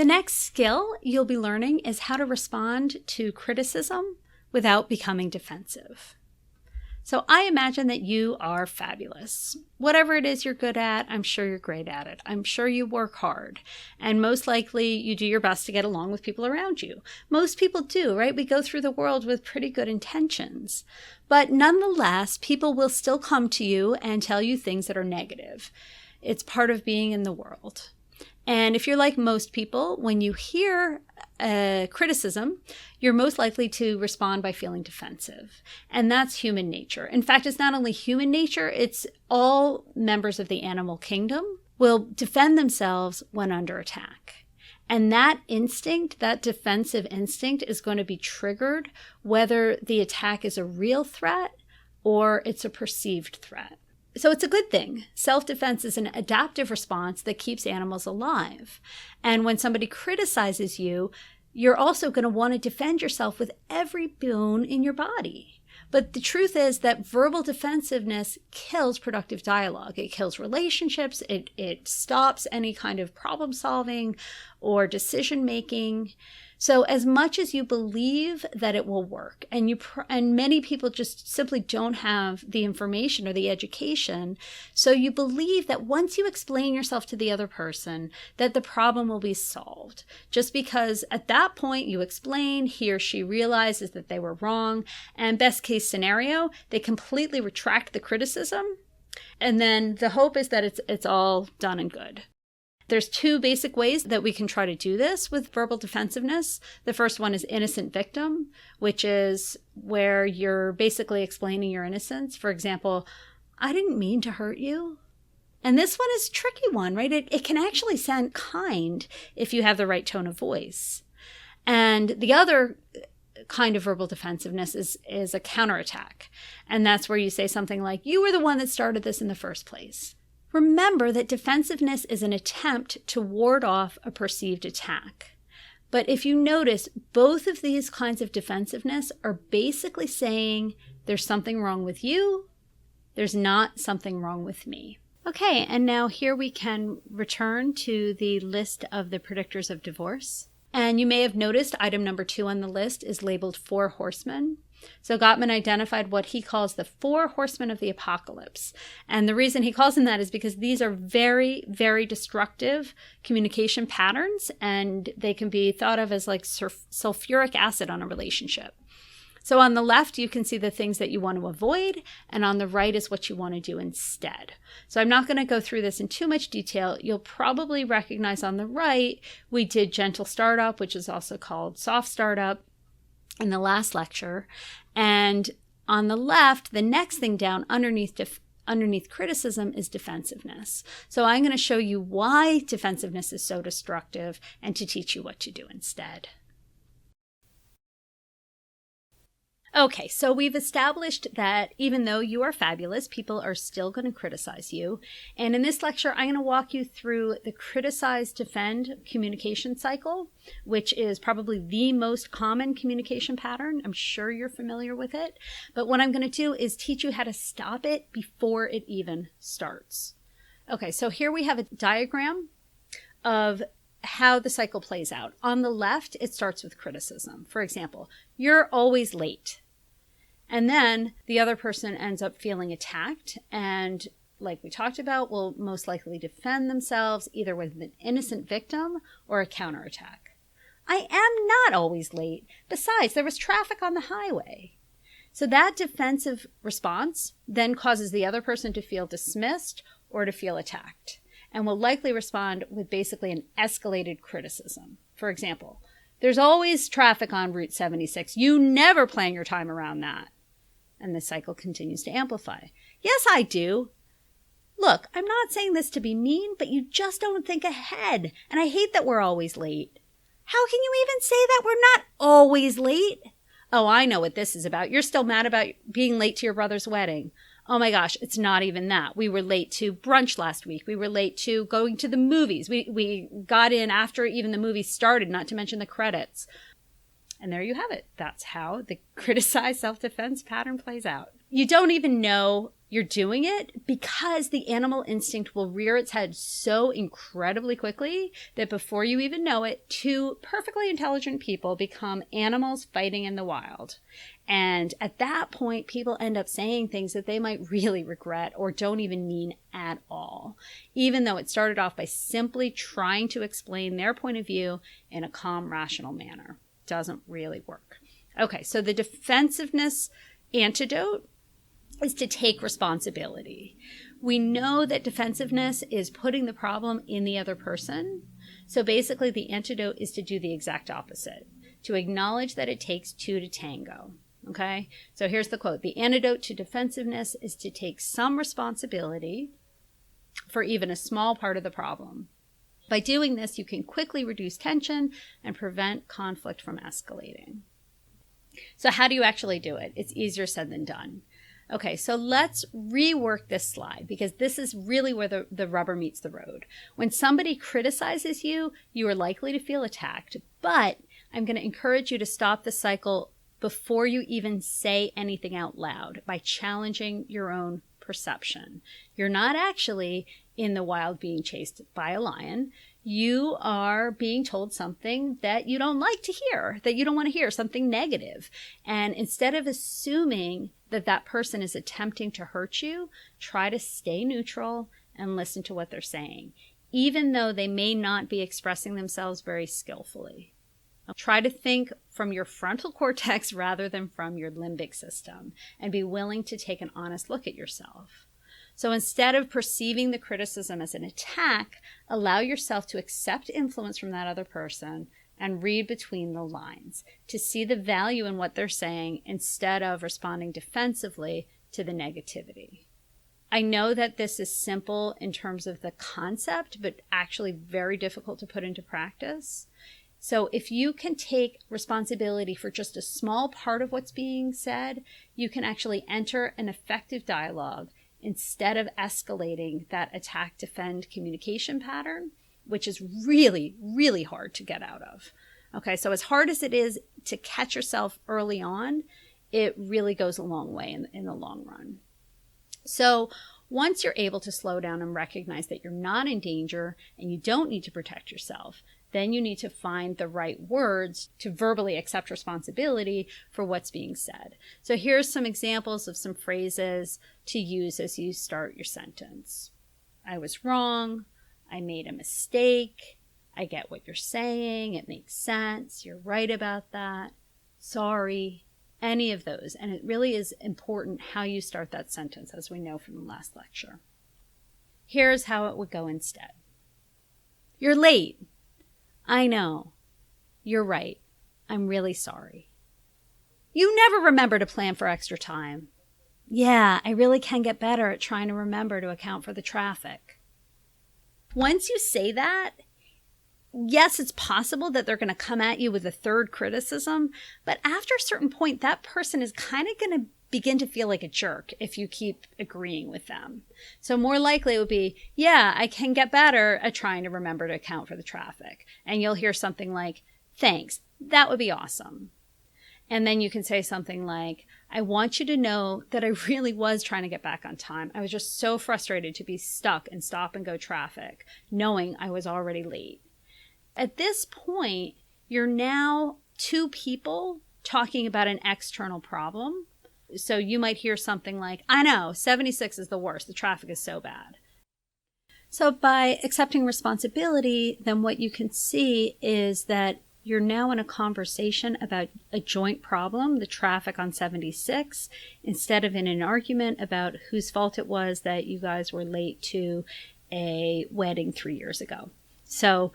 The next skill you'll be learning is how to respond to criticism without becoming defensive. So I imagine that you are fabulous. Whatever it is you're good at, I'm sure you're great at it. I'm sure you work hard. And most likely you do your best to get along with people around you. Most people do, right? We go through the world with pretty good intentions. But nonetheless, people will still come to you and tell you things that are negative. It's part of being in the world. And if you're like most people, when you hear criticism, you're most likely to respond by feeling defensive. And that's human nature. In fact, it's not only human nature, it's all members of the animal kingdom will defend themselves when under attack. And that instinct, that defensive instinct, is going to be triggered whether the attack is a real threat or it's a perceived threat. So it's a good thing. Self-defense is an adaptive response that keeps animals alive. And when somebody criticizes you, you're also going to want to defend yourself with every bone in your body. But the truth is that verbal defensiveness kills productive dialogue. It kills relationships. It stops any kind of problem solving or decision making. So as much as you believe that it will work, and many people just simply don't have the information or the education, so you believe that once you explain yourself to the other person, that the problem will be solved. Just because at that point you explain, he or she realizes that they were wrong, and best case scenario, they completely retract the criticism, and then the hope is that it's all done and good. There's two basic ways that we can try to do this with verbal defensiveness. The first one is innocent victim, which is where you're basically explaining your innocence. For example, I didn't mean to hurt you. And this one is a tricky one, right? It can actually sound kind if you have the right tone of voice. And the other kind of verbal defensiveness is a counterattack. And that's where you say something like, you were the one that started this in the first place. Remember that defensiveness is an attempt to ward off a perceived attack. But if you notice, both of these kinds of defensiveness are basically saying there's something wrong with you, there's not something wrong with me. Okay, and now here we can return to the list of the predictors of divorce. And you may have noticed item number 2 on the list is labeled 4 horsemen. So Gottman identified what he calls the 4 horsemen of the apocalypse. And the reason he calls them that is because these are very, very destructive communication patterns, and they can be thought of as like sulfuric acid on a relationship. So on the left, you can see the things that you want to avoid, and on the right is what you want to do instead. So I'm not going to go through this in too much detail. You'll probably recognize on the right, we did gentle startup, which is also called soft startup, in the last lecture. And on the left, the next thing down underneath criticism is defensiveness. So I'm going to show you why defensiveness is so destructive and to teach you what to do instead. Okay, so we've established that even though you are fabulous, people are still going to criticize you. And in this lecture, I'm going to walk you through the criticize, defend communication cycle, which is probably the most common communication pattern. I'm sure you're familiar with it. But what I'm going to do is teach you how to stop it before it even starts. Okay, so here we have a diagram of how the cycle plays out. On the left, it starts with criticism. For example, you're always late. And then the other person ends up feeling attacked and, like we talked about, will most likely defend themselves either with an innocent victim or a counterattack. I am not always late. Besides, there was traffic on the highway. So that defensive response then causes the other person to feel dismissed or to feel attacked, and will likely respond with basically an escalated criticism. For example, there's always traffic on Route 76. You never plan your time around that. And the cycle continues to amplify. Yes, I do. Look, I'm not saying this to be mean, but you just don't think ahead. And I hate that we're always late. How can you even say that we're not always late? Oh, I know what this is about. You're still mad about being late to your brother's wedding. Oh my gosh, it's not even that. We were late to brunch last week. We were late to going to the movies. We got in after even the movie started, not to mention the credits. And there you have it. That's how the criticized self-defense pattern plays out. You don't even know you're doing it because the animal instinct will rear its head so incredibly quickly that before you even know it, two perfectly intelligent people become animals fighting in the wild. And at that point, people end up saying things that they might really regret or don't even mean at all, even though it started off by simply trying to explain their point of view in a calm, rational manner. Doesn't really work. Okay, so the defensiveness antidote is to take responsibility. We know that defensiveness is putting the problem in the other person. So basically the antidote is to do the exact opposite, to acknowledge that it takes two to tango. Okay, so here's the quote. The antidote to defensiveness is to take some responsibility for even a small part of the problem. By doing this, you can quickly reduce tension and prevent conflict from escalating. So how do you actually do it? It's easier said than done. Okay, so let's rework this slide because this is really where the rubber meets the road. When somebody criticizes you, you are likely to feel attacked, but I'm going to encourage you to stop the cycle before you even say anything out loud by challenging your own perception. You're not actually in the wild being chased by a lion. You are being told something that you don't like to hear, that you don't want to hear, something negative. And instead of assuming that that person is attempting to hurt you, try to stay neutral and listen to what they're saying, even though they may not be expressing themselves very skillfully. Try to think from your frontal cortex rather than from your limbic system, and be willing to take an honest look at yourself. So instead of perceiving the criticism as an attack, allow yourself to accept influence from that other person and read between the lines, to see the value in what they're saying instead of responding defensively to the negativity. I know that this is simple in terms of the concept, but actually very difficult to put into practice. So if you can take responsibility for just a small part of what's being said, you can actually enter an effective dialogue instead of escalating that attack-defend communication pattern, which is really, really hard to get out of. Okay, so as hard as it is to catch yourself early on, it really goes a long way in the long run. So once you're able to slow down and recognize that you're not in danger and you don't need to protect yourself, then you need to find the right words to verbally accept responsibility for what's being said. So here's some examples of some phrases to use as you start your sentence. I was wrong. I made a mistake. I get what you're saying. It makes sense. You're right about that. Sorry. Any of those. And it really is important how you start that sentence, as we know from the last lecture. Here's how it would go instead. You're late. I know. You're right. I'm really sorry. You never remember to plan for extra time. Yeah, I really can get better at trying to remember to account for the traffic. Once you say that, yes, it's possible that they're going to come at you with a third criticism, but after a certain point, that person is kind of going to begin to feel like a jerk if you keep agreeing with them. So more likely it would be, yeah, I can get better at trying to remember to account for the traffic. And you'll hear something like, thanks, that would be awesome. And then you can say something like, I want you to know that I really was trying to get back on time. I was just so frustrated to be stuck in stop and go traffic, knowing I was already late. At this point, you're now two people talking about an external problem. So you might hear something like, I know, 76 is the worst. The traffic is so bad. So by accepting responsibility, then what you can see is that you're now in a conversation about a joint problem, the traffic on 76, instead of in an argument about whose fault it was that you guys were late to a wedding 3 years ago. So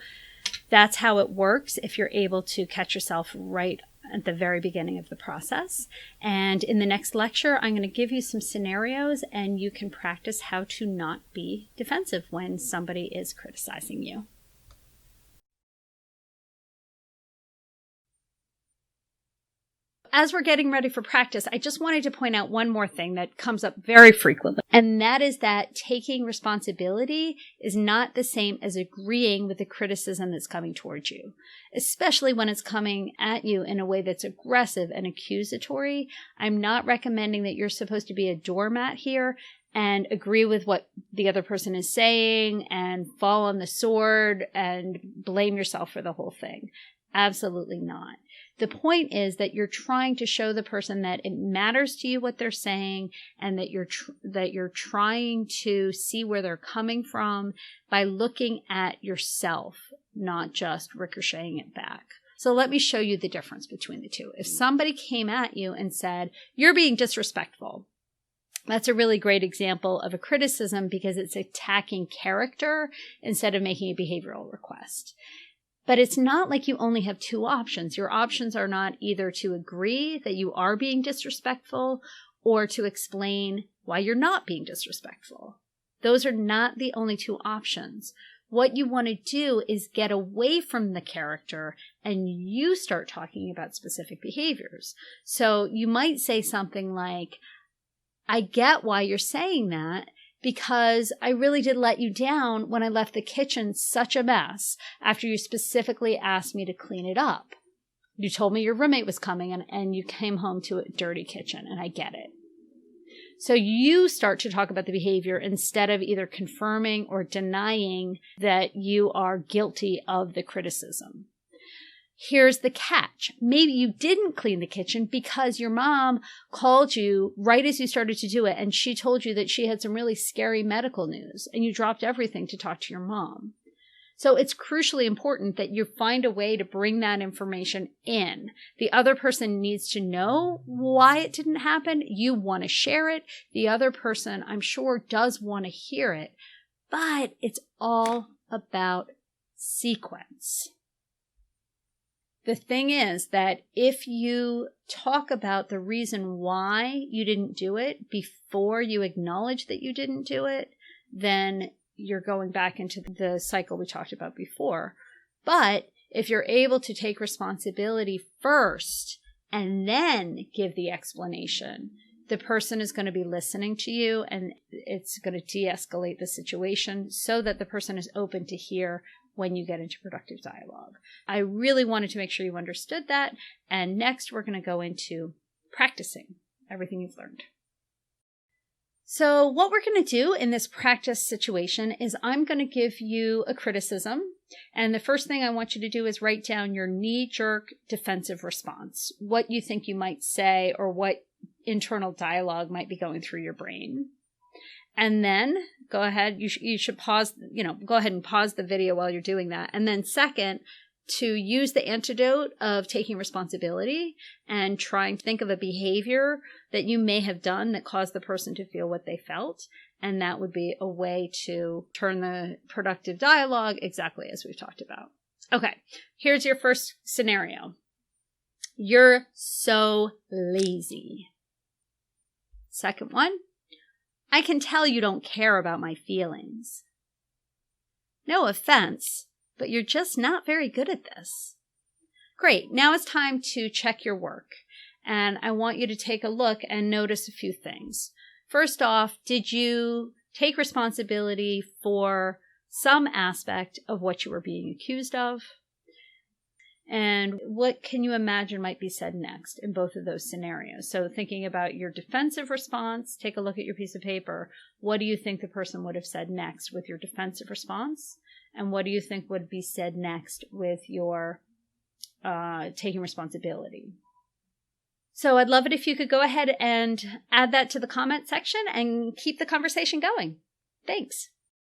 that's how it works if you're able to catch yourself right at the very beginning of the process. And in the next lecture, I'm going to give you some scenarios and you can practice how to not be defensive when somebody is criticizing you. As we're getting ready for practice, I just wanted to point out one more thing that comes up very frequently, and that is that taking responsibility is not the same as agreeing with the criticism that's coming towards you, especially when it's coming at you in a way that's aggressive and accusatory. I'm not recommending that you're supposed to be a doormat here and agree with what the other person is saying and fall on the sword and blame yourself for the whole thing. Absolutely not. The point is that you're trying to show the person that it matters to you what they're saying, and that you're trying to see where they're coming from by looking at yourself, not just ricocheting it back. So let me show you the difference between the two. If somebody came at you and said, "You're being disrespectful," that's a really great example of a criticism because it's attacking character instead of making a behavioral request. But it's not like you only have two options. Your options are not either to agree that you are being disrespectful or to explain why you're not being disrespectful. Those are not the only two options. What you want to do is get away from the character and you start talking about specific behaviors. So you might say something like, "I get why you're saying that, because I really did let you down when I left the kitchen such a mess after you specifically asked me to clean it up. You told me your roommate was coming and you came home to a dirty kitchen, and I get it." So you start to talk about the behavior instead of either confirming or denying that you are guilty of the criticism. Here's the catch. Maybe you didn't clean the kitchen because your mom called you right as you started to do it, and she told you that she had some really scary medical news, and you dropped everything to talk to your mom. So it's crucially important that you find a way to bring that information in. The other person needs to know why it didn't happen. You want to share it. The other person, I'm sure, does want to hear it, but it's all about sequence. The thing is that if you talk about the reason why you didn't do it before you acknowledge that you didn't do it, then you're going back into the cycle we talked about before. But if you're able to take responsibility first and then give the explanation, the person is going to be listening to you, and it's going to de-escalate the situation so that the person is open to hear when you get into productive dialogue. I really wanted to make sure you understood that. And next, we're going to go into practicing everything you've learned. So what we're going to do in this practice situation is I'm going to give you a criticism. And the first thing I want you to do is write down your knee-jerk defensive response, what you think you might say or what internal dialogue might be going through your brain. And then go ahead, you should pause, go ahead and pause the video while you're doing that. And then second, to use the antidote of taking responsibility and trying to think of a behavior that you may have done that caused the person to feel what they felt. And that would be a way to turn the productive dialogue exactly as we've talked about. Okay, here's your first scenario. You're so lazy. Second one. I can tell you don't care about my feelings. No offense, but you're just not very good at this. Great. Now it's time to check your work. And I want you to take a look and notice a few things. First off, did you take responsibility for some aspect of what you were being accused of? And what can you imagine might be said next in both of those scenarios? So thinking about your defensive response, take a look at your piece of paper. What do you think the person would have said next with your defensive response? And what do you think would be said next with your taking responsibility? So I'd love it if you could go ahead and add that to the comment section and keep the conversation going. Thanks.